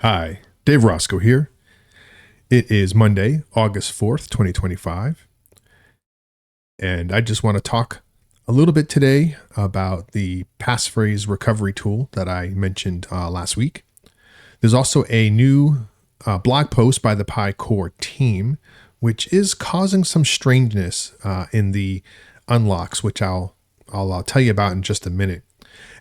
Hi, Dave Roscoe here. It is Monday, August 4th, 2025, and I just want to talk a little bit today about the passphrase recovery tool that I mentioned last week. There's also a new blog post by the Pi Core team, which is causing some strangeness in the unlocks, which I'll tell you about in just a minute.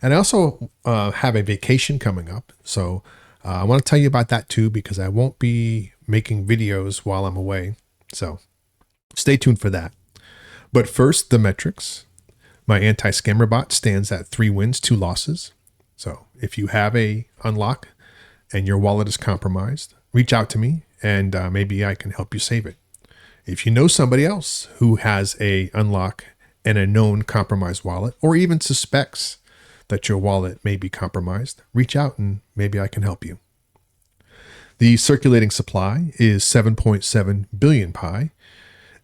And I also have a vacation coming up, so I want to tell you about that too, because I won't be making videos while I'm away. So stay tuned for that. But first, the metrics. My anti-scammer bot stands at 3 wins, 2 losses. So if you have a unlock and your wallet is compromised, reach out to me and maybe I can help you save it. If you know somebody else who has a unlock and a known compromised wallet, or even suspects that your wallet may be compromised, reach out and maybe I can help you. The circulating supply is 7.7 billion Pi,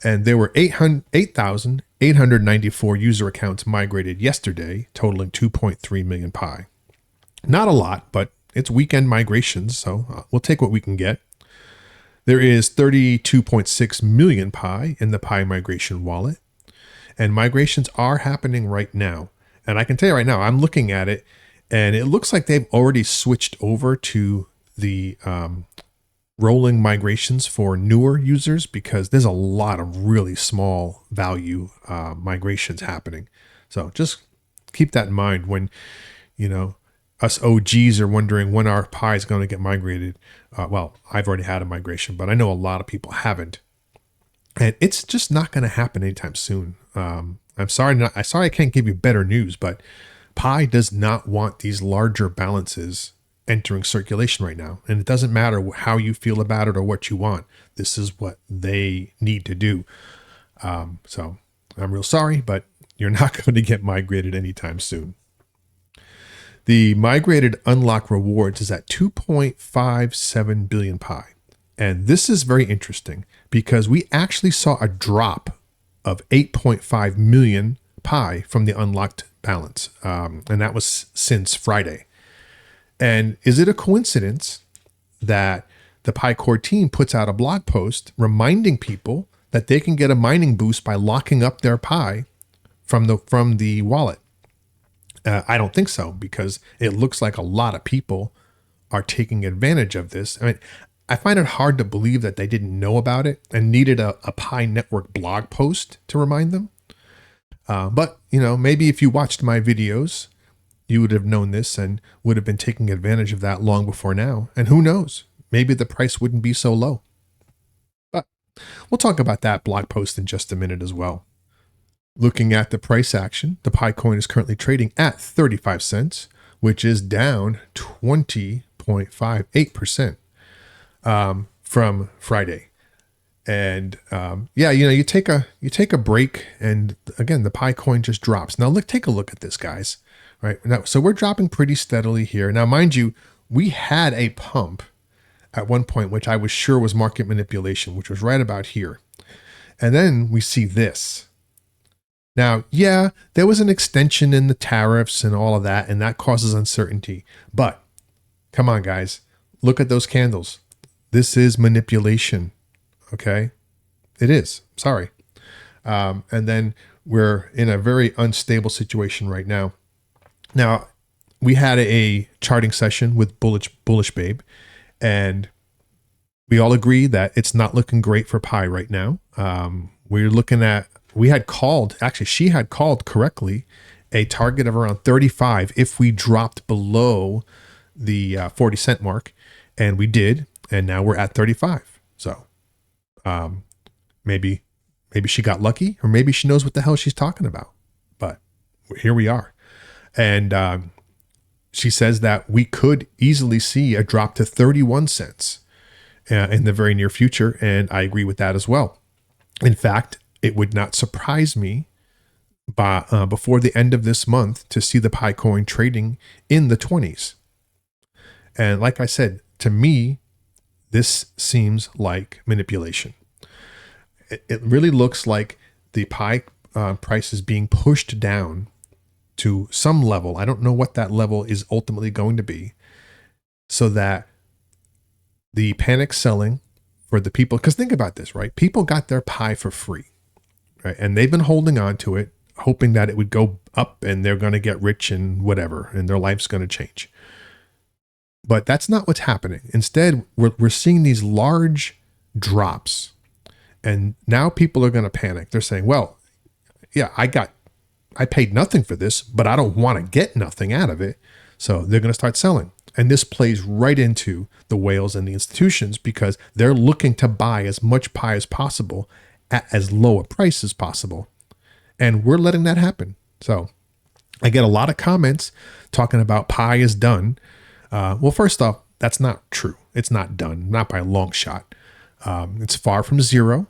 and there were 8,894 user accounts migrated yesterday, totaling 2.3 million Pi. Not a lot, but it's weekend migrations, so we'll take what we can get. There is 32.6 million Pi in the Pi migration wallet, and migrations are happening right now. And I can tell you right now, I'm looking at it, and it looks like they've already switched over to the rolling migrations for newer users, because there's a lot of really small value migrations happening. So just keep that in mind when, us OGs are wondering when our Pi is going to get migrated. Well, I've already had a migration, but I know a lot of people haven't. And it's just not going to happen anytime soon. I'm sorry I can't give you better news, but Pi does not want these larger balances entering circulation right now. And it doesn't matter how you feel about it or what you want. This is what they need to do. So I'm real sorry, but you're not going to get migrated anytime soon. The migrated unlock rewards is at 2.57 billion Pi. And this is very interesting because we actually saw a drop of 8.5 million Pi from the unlocked balance. And that was since Friday. And is it a coincidence that the Pi Core team puts out a blog post reminding people that they can get a mining boost by locking up their Pi from the wallet? I don't think so, because it looks like a lot of people are taking advantage of this. I mean, I find it hard to believe that they didn't know about it and needed a Pi Network blog post to remind them. But, maybe if you watched my videos, you would have known this and would have been taking advantage of that long before now. And who knows, maybe the price wouldn't be so low. But we'll talk about that blog post in just a minute as well. Looking at the price action, the Pi coin is currently trading at 35 cents, which is down 20.58%. From Friday. And you take a break, and again, the Pi coin just drops. Now take a look at this, guys. Right now, so we're dropping pretty steadily here. Now, mind you, we had a pump at one point, which I was sure was market manipulation, which was right about here. And then we see this. Now, yeah, there was an extension in the tariffs and all of that, and that causes uncertainty. But come on, guys, look at those candles. This is manipulation, okay? It is. Sorry. And then we're in a very unstable situation right now. Now, we had a charting session with Bullish Babe, and we all agree that it's not looking great for Pi right now. She had called correctly a target of around 35 if we dropped below the 40 cent mark, and we did. And now we're at 35. So maybe she got lucky, or maybe she knows what the hell she's talking about. But here we are. And she says that we could easily see a drop to 31 cents in the very near future. And I agree with that as well. In fact, it would not surprise me before the end of this month to see the Pi coin trading in the 20s. And like I said, to me, this seems like manipulation. It really looks like the Pi price is being pushed down to some level. I don't know what that level is ultimately going to be, so that the panic selling for the people, because think about this, right? People got their pie for free, right? And they've been holding on to it, hoping that it would go up and they're going to get rich and whatever, and their life's going to change. But that's not what's happening. Instead, we're seeing these large drops. And now people are going to panic. They're saying, well, yeah, I paid nothing for this, but I don't want to get nothing out of it. So they're going to start selling. And this plays right into the whales and the institutions because they're looking to buy as much pie as possible at as low a price as possible. And we're letting that happen. So I get a lot of comments talking about pie is done. Well, first off, that's not true. It's not done, not by a long shot. It's far from zero,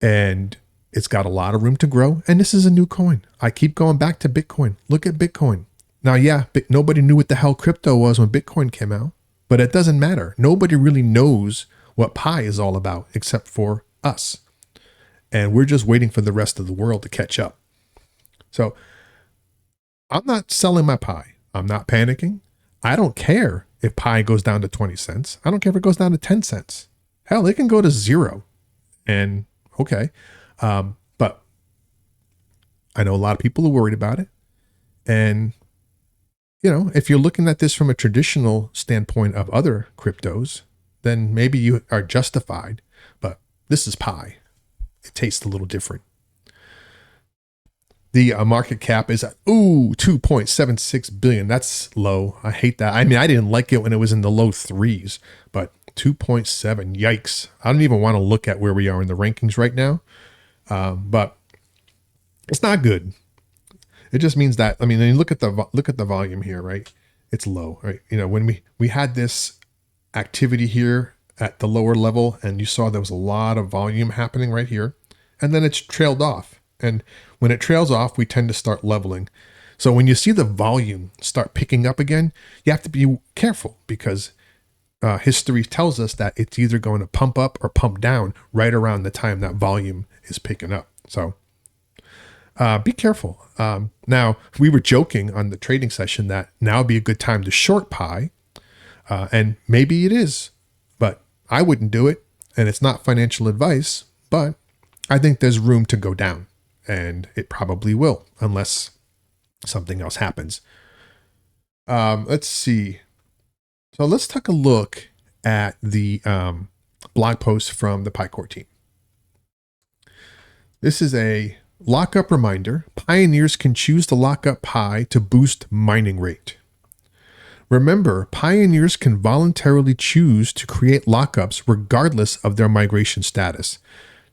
and it's got a lot of room to grow. And this is a new coin. I keep going back to Bitcoin. Look at Bitcoin. Now, yeah, nobody knew what the hell crypto was when Bitcoin came out, but it doesn't matter. Nobody really knows what pi is all about except for us. And we're just waiting for the rest of the world to catch up. So I'm not selling my pie. I'm not panicking. I don't care if pie goes down to 20 cents. I don't care if it goes down to 10 cents. Hell, it can go to 0. And okay. But I know a lot of people are worried about it. And, you know, if you're looking at this from a traditional standpoint of other cryptos, then maybe you are justified. But this is pie. It tastes a little different. The market cap is at, 2.76 billion. That's low. I hate that. I mean, I didn't like it when it was in the low threes, but 2.7, yikes. I don't even want to look at where we are in the rankings right now. But it's not good. It just means that, I mean, look at the volume here, right? It's low, right? You know, when we had this activity here at the lower level and you saw there was a lot of volume happening right here, and then it's trailed off. And when it trails off, we tend to start leveling. So when you see the volume start picking up again, you have to be careful because history tells us that it's either going to pump up or pump down right around the time that volume is picking up. So be careful. Now, we were joking on the trading session that now would be a good time to short pie. And maybe it is, but I wouldn't do it. And it's not financial advice, but I think there's room to go down. And it probably will, unless something else happens. Let's see. So let's take a look at the blog post from the PiCore team. This is a lockup reminder. Pioneers can choose to lock up pi to boost mining rate. Remember, pioneers can voluntarily choose to create lockups regardless of their migration status.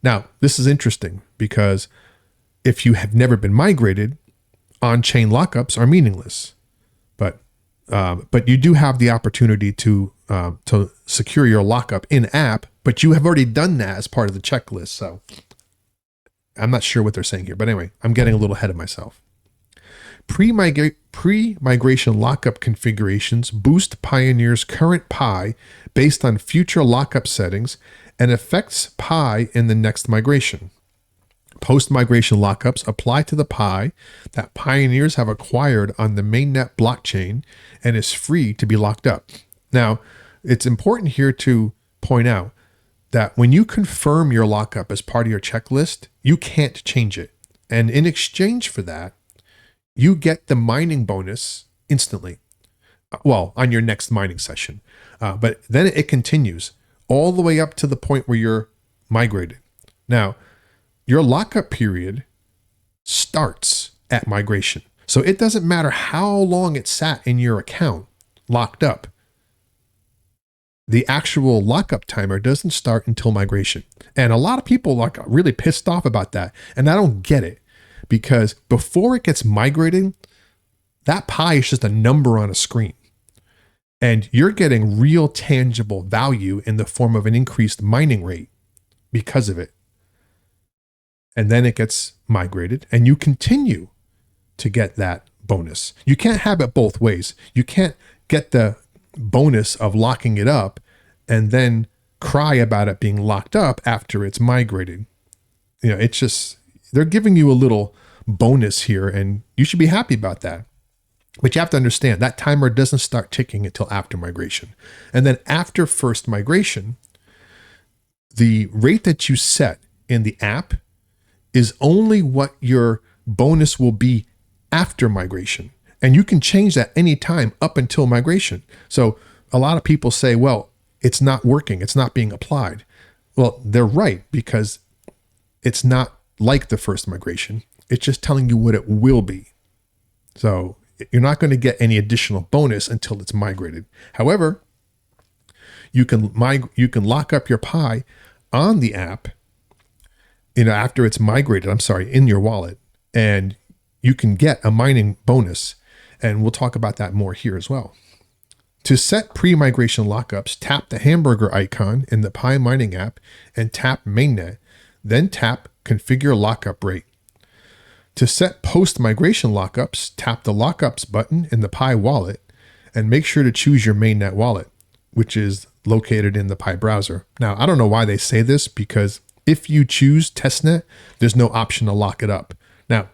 Now, this is interesting because if you have never been migrated, on-chain lockups are meaningless. But you do have the opportunity to secure your lockup in app, but you have already done that as part of the checklist. So I'm not sure what they're saying here, but anyway, I'm getting a little ahead of myself. Pre-migration lockup configurations boost Pioneer's current pi based on future lockup settings and affects pi in the next migration. Post-migration lockups apply to the pi that pioneers have acquired on the mainnet blockchain and is free to be locked up. Now, it's important here to point out that when you confirm your lockup as part of your checklist, you can't change it. And in exchange for that, you get the mining bonus instantly. Well, on your next mining session. But then it continues all the way up to the point where you're migrated. Now, your lockup period starts at migration. So it doesn't matter how long it sat in your account locked up. The actual lockup timer doesn't start until migration. And a lot of people are really pissed off about that. And I don't get it because before it gets migrated, that pi is just a number on a screen. And you're getting real tangible value in the form of an increased mining rate because of it. And then it gets migrated and you continue to get that bonus. You can't have it both ways. You can't get the bonus of locking it up and then cry about it being locked up after it's migrated. You know, it's just, they're giving you a little bonus here and you should be happy about that. But you have to understand that timer doesn't start ticking until after migration. And then after first migration, the rate that you set in the app is only what your bonus will be after migration. And you can change that anytime up until migration. So a lot of people say, well, it's not working. It's not being applied. Well, they're right, because it's not like the first migration. It's just telling you what it will be. So you're not going to get any additional bonus until it's migrated. However, you can lock up your Pi on the app, after it's migrated, in your wallet, and you can get a mining bonus. And we'll talk about that more here as well. To set pre-migration lockups, tap the hamburger icon in the Pi mining app and tap mainnet, then tap configure lockup rate. To set post-migration lockups, tap the lockups button in the Pi wallet and make sure to choose your mainnet wallet, which is located in the Pi browser. Now, I don't know why they say this, because if you choose testnet, there's no option to lock it up. Now,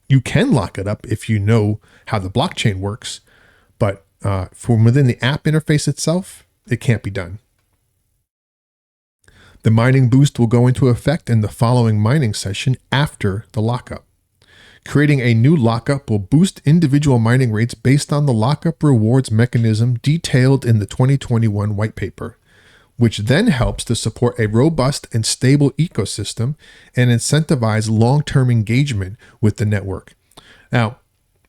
you can lock it up if you know how the blockchain works, but from within the app interface itself, it can't be done. The mining boost will go into effect in the following mining session after the lockup. Creating a new lockup will boost individual mining rates based on the lockup rewards mechanism detailed in the 2021 white paper, which then helps to support a robust and stable ecosystem and incentivize long-term engagement with the network. Now,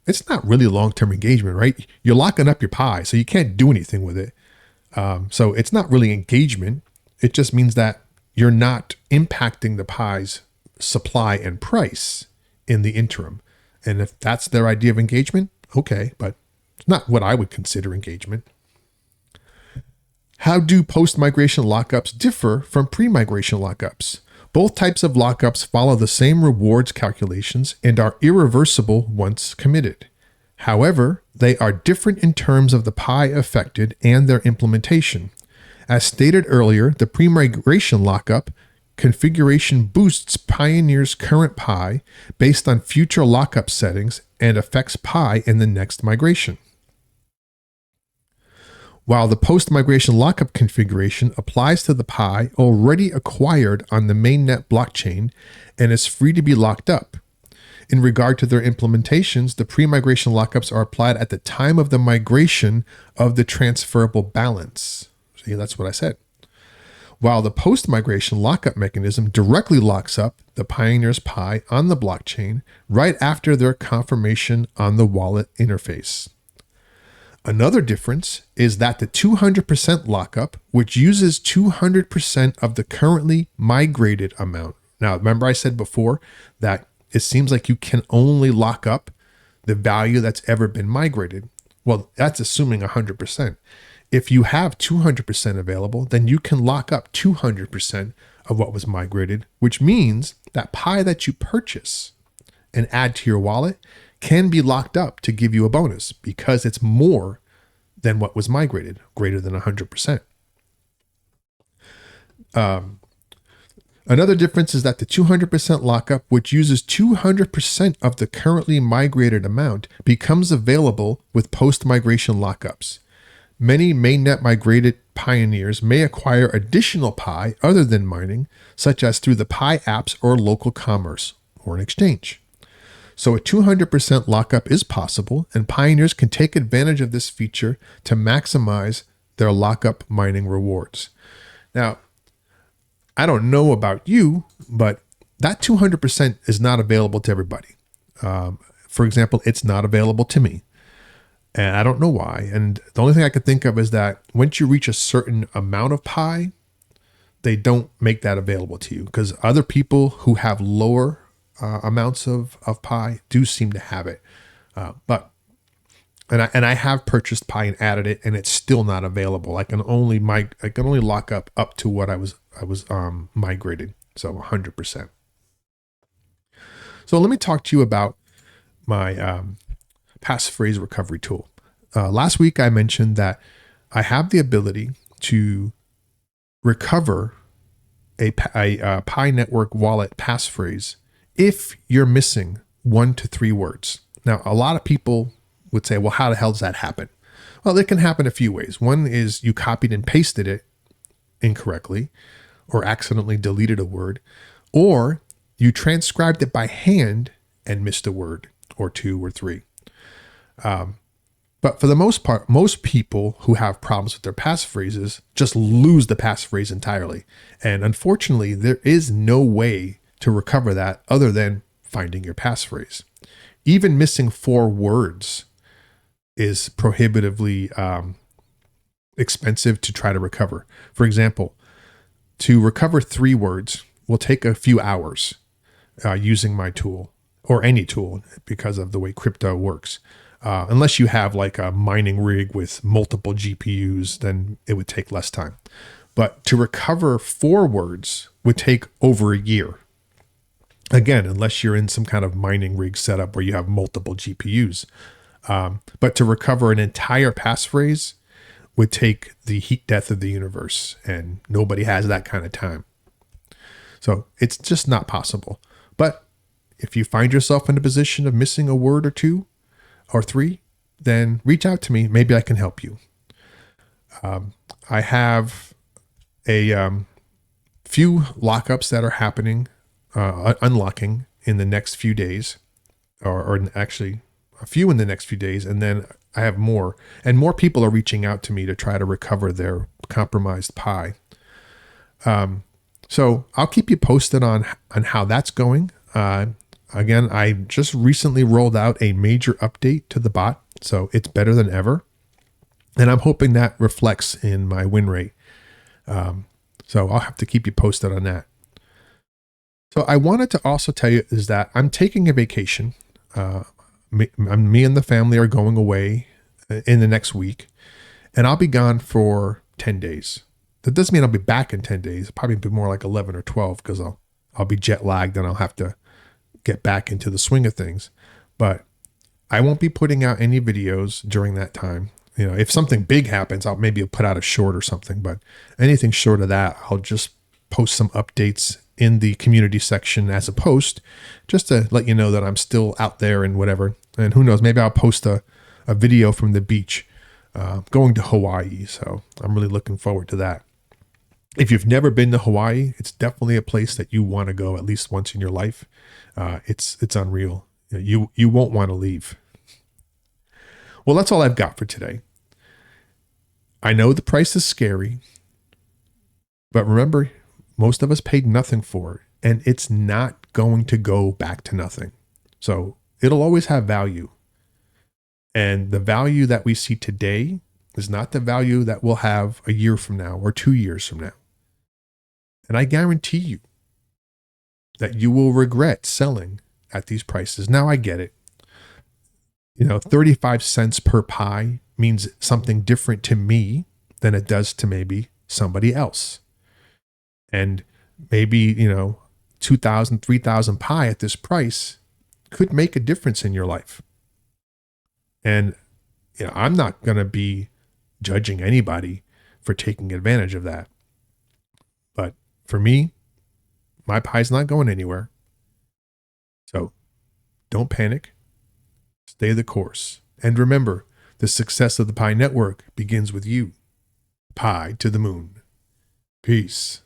it's not really long-term engagement, right? You're locking up your Pi, so you can't do anything with it. So it's not really engagement. It just means that you're not impacting the Pi's supply and price in the interim. And if that's their idea of engagement, okay, but it's not what I would consider engagement. How do post-migration lockups differ from pre-migration lockups? Both types of lockups follow the same rewards calculations and are irreversible once committed. However, they are different in terms of the Pi affected and their implementation. As stated earlier, the pre-migration lockup configuration boosts Pioneer's current Pi based on future lockup settings and affects Pi in the next migration. While the post-migration lockup configuration applies to the Pi already acquired on the mainnet blockchain and is free to be locked up. In regard to their implementations, the pre-migration lockups are applied at the time of the migration of the transferable balance. See, that's what I said. While the post-migration lockup mechanism directly locks up the Pioneer's Pi on the blockchain right after their confirmation on the wallet interface. Another difference is that the 200% lockup, which uses 200% of the currently migrated amount. Now, remember I said before that it seems like you can only lock up the value that's ever been migrated. Well, that's assuming 100%. If you have 200% available, then you can lock up 200% of what was migrated, which means that Pi that you purchase and add to your wallet can be locked up to give you a bonus because it's more than what was migrated, greater than 100%. Another difference is that the 200% lockup, which uses 200% of the currently migrated amount, becomes available with post-migration lockups. Many mainnet migrated pioneers may acquire additional Pi other than mining, such as through the Pi apps or local commerce or an exchange. So a 200% lockup is possible, and pioneers can take advantage of this feature to maximize their lockup mining rewards. Now, I don't know about you, but that 200% is not available to everybody. For example, it's not available to me. And I don't know why. And the only thing I could think of is that once you reach a certain amount of Pi, they don't make that available to you because other people who have lower amounts of Pi do seem to have it. But I have purchased Pi and added it, and it's still not available. I can only lock up to what I was migrated, so 100%. So let me talk to you about my passphrase recovery tool. Last week I mentioned that I have the ability to recover a Pi Network wallet passphrase if you're missing 1 to 3 words. Now, a lot of people would say, well, how the hell does that happen? Well, it can happen a few ways. One is you copied and pasted it incorrectly or accidentally deleted a word, or you transcribed it by hand and missed a word or two or three. But for the most part, most people who have problems with their passphrases just lose the passphrase entirely. And unfortunately, there is no way to recover that other than finding your passphrase. Even missing 4 words is prohibitively expensive to try to recover. For example, to recover 3 words will take a few hours using my tool or any tool because of the way crypto works. Unless you have like a mining rig with multiple GPUs, then it would take less time. But to recover 4 words would take over a year. Again, unless you're in some kind of mining rig setup where you have multiple GPUs. But to recover an entire passphrase would take the heat death of the universe, and nobody has that kind of time. So it's just not possible. But if you find yourself in a position of missing a word or 2 or 3, then reach out to me. Maybe I can help you. I have a few lockups that are happening, unlocking in the next few days, or actually a few in the next few days. And then I have more, and more people are reaching out to me to try to recover their compromised Pi. So I'll keep you posted on how that's going. Again, I just recently rolled out a major update to the bot, so it's better than ever. And I'm hoping that reflects in my win rate. So I'll have to keep you posted on that. So I wanted to also tell you is that I'm taking a vacation. Me and the family are going away in the next week, and I'll be gone for 10 days. That doesn't mean I'll be back in 10 days. It'll probably be more like 11 or 12 because I'll be jet lagged and I'll have to get back into the swing of things. But I won't be putting out any videos during that time. You know, if something big happens, I'll maybe put out a short or something, but anything short of that, I'll just post some updates in the community section as a post, just to let you know that I'm still out there and whatever. And who knows, maybe I'll post a video from the beach going to Hawaii. So I'm really looking forward to that. If you've never been to Hawaii, it's definitely a place that you want to go at least once in your life. It's unreal. You won't want to leave. Well, that's all I've got for today. I know the price is scary, but remember, most of us paid nothing for it, and it's not going to go back to nothing. So it'll always have value. And the value that we see today is not the value that we'll have a year from now or 2 years from now. And I guarantee you that you will regret selling at these prices. Now I get it. 35 cents per Pi means something different to me than it does to maybe somebody else. And maybe, 2,000, 3,000 Pi at this price could make a difference in your life. And, I'm not going to be judging anybody for taking advantage of that. But for me, my Pi's not going anywhere. So don't panic. Stay the course. And remember, the success of the Pi Network begins with you. Pi to the moon. Peace.